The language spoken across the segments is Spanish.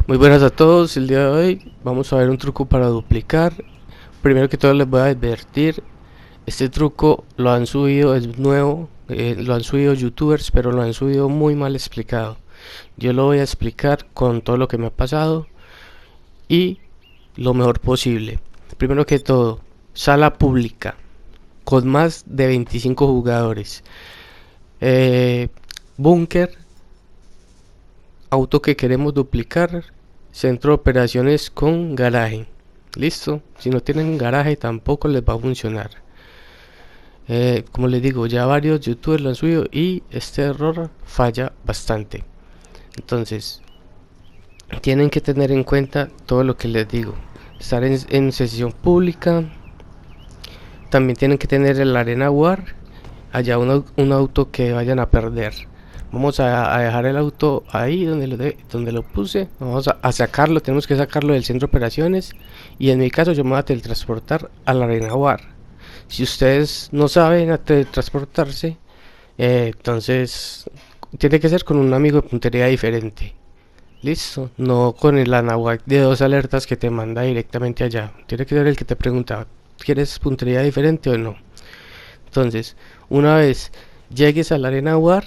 Muy buenas a todos, el día de hoy vamos a ver un truco para duplicar. Primero que todo les voy a advertir, este truco lo han subido, es nuevo, lo han subido youtubers, pero lo han subido muy mal explicado. Yo lo voy a explicar con todo lo que me ha pasado y lo mejor posible. Primero que todo, sala pública con más de 25 jugadores. Búnker, auto que queremos duplicar, centro de operaciones con garaje. Listo, si no tienen garaje tampoco les va a funcionar. Como les digo, ya varios youtubers lo han subido y este error falla bastante. Entonces tienen que tener en cuenta todo lo que les digo. Estar en sesión pública. También tienen que tener el arena war, allá un auto que vayan a perder. Vamos a dejar el auto ahí donde lo puse. Vamos a sacarlo, tenemos que sacarlo del centro de operaciones. Y en mi caso yo me voy a teletransportar a la arena war. Si ustedes no saben a teletransportarse, entonces tiene que ser con un amigo de puntería diferente. Listo, no con el anahuac de 2 alertas que te manda directamente allá. Tiene que ser el que te pregunta, ¿quieres puntería diferente o no? Entonces, una vez llegues a la arena war,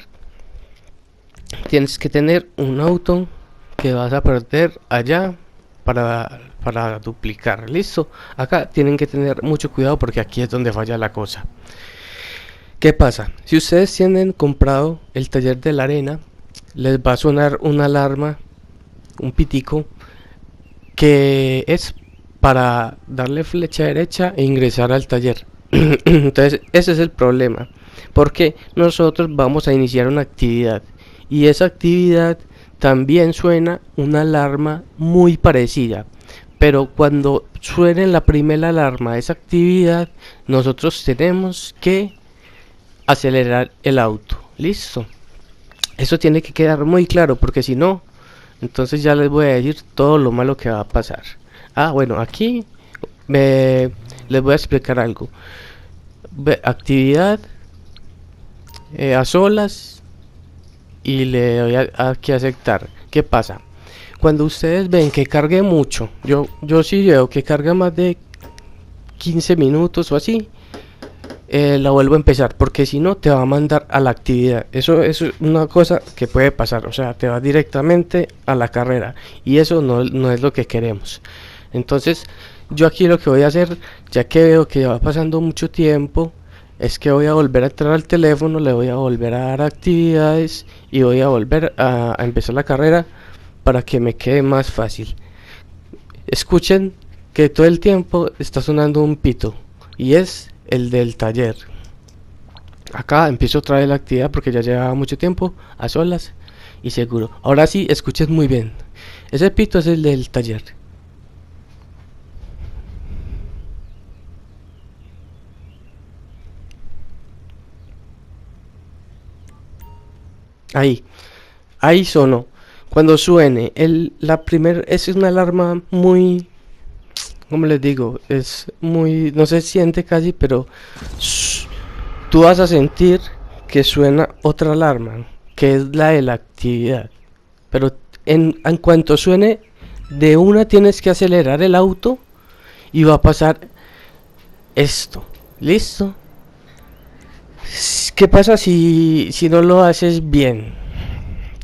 tienes que tener un auto que vas a perder allá para duplicar. Listo, acá tienen que tener mucho cuidado porque aquí es donde falla la cosa. ¿Qué pasa? Si ustedes tienen comprado el taller de la arena, les va a sonar una alarma, un pitico, que es para darle flecha derecha e ingresar al taller. Entonces ese es el problema, porque nosotros vamos a iniciar una actividad y esa actividad también suena una alarma muy parecida, pero cuando suene la primera alarma de esa actividad nosotros tenemos que acelerar el auto. Listo, eso tiene que quedar muy claro porque si no, entonces ya les voy a decir todo lo malo que va a pasar. Bueno, aquí les voy a explicar algo. Actividad a solas y le doy aquí a aceptar. ¿Qué pasa? Cuando ustedes ven que cargue mucho, yo sí veo que carga más de 15 minutos o así, la vuelvo a empezar, porque si no te va a mandar a la actividad. Eso es una cosa que puede pasar, o sea, te va directamente a la carrera y eso no es lo que queremos. Entonces yo aquí lo que voy a hacer, ya que veo que va pasando mucho tiempo, es que voy a volver a entrar al teléfono, le voy a volver a dar actividades y voy a volver a empezar la carrera para que me quede más fácil. Escuchen que todo el tiempo está sonando un pito y es el del taller. Acá empiezo otra vez la actividad porque ya llevaba mucho tiempo a solas y seguro. Ahora sí, escuchen muy bien. Ese pito es el del taller. Ahí sonó. Cuando suene, es una alarma muy, como les digo, es muy, no se siente casi, pero tú vas a sentir que suena otra alarma, que es la de la actividad. Pero en cuanto suene, de una tienes que acelerar el auto y va a pasar esto. ¿Listo? ¿Qué pasa si no lo haces bien?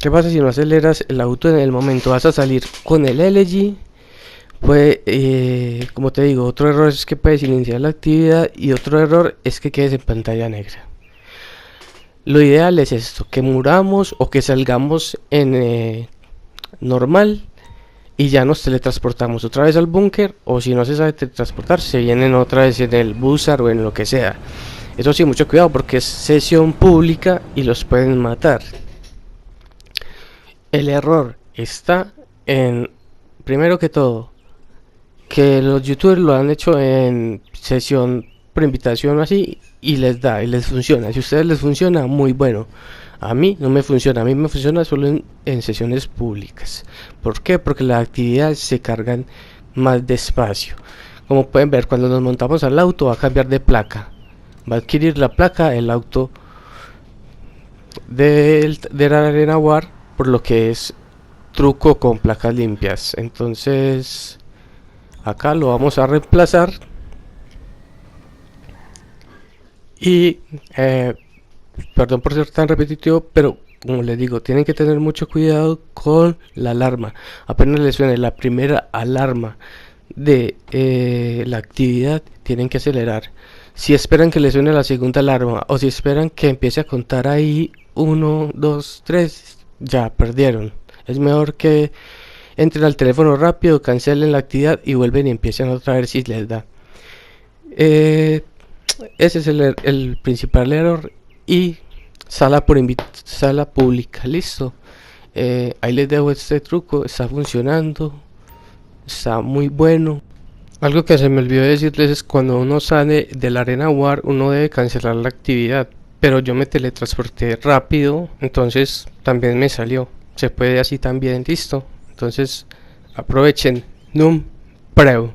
¿Qué pasa si no aceleras el auto en el momento? Vas a salir con el LG. Pues, como te digo, otro error es que puedes iniciar la actividad y otro error es que quedes en pantalla negra. Lo ideal es esto, que muramos o que salgamos en normal y ya nos teletransportamos otra vez al búnker, o si no se sabe teletransportar, se vienen otra vez en el busar o en lo que sea. Eso sí, mucho cuidado porque es sesión pública y los pueden matar. El error está en, primero que todo, que los youtubers lo han hecho en sesión por invitación o así y les funciona. Si a ustedes les funciona, muy bueno. A mí no me funciona, a mí me funciona solo en sesiones públicas. ¿Por qué? Porque las actividades se cargan más despacio. Como pueden ver, cuando nos montamos al auto va a cambiar de placa. Va a adquirir la placa el auto de la arena war, por lo que es truco con placas limpias. Entonces acá lo vamos a reemplazar y perdón por ser tan repetitivo, pero como les digo, tienen que tener mucho cuidado con la alarma. Apenas les suene la primera alarma de la actividad, tienen que acelerar. Si esperan que les suene la segunda alarma o si esperan que empiece a contar ahí 1, 2, 3, ya perdieron. Es mejor que entren al teléfono rápido, cancelen la actividad y vuelven y empiecen otra vez si les da. Ese es el principal error. Y sala pública, listo. Ahí les dejo este truco, está funcionando, está muy bueno. Algo que se me olvidó decirles es cuando uno sale de la arena war uno debe cancelar la actividad, pero yo me teletransporté rápido, entonces también me salió. Se puede así también, listo. Entonces aprovechen. Num Preu.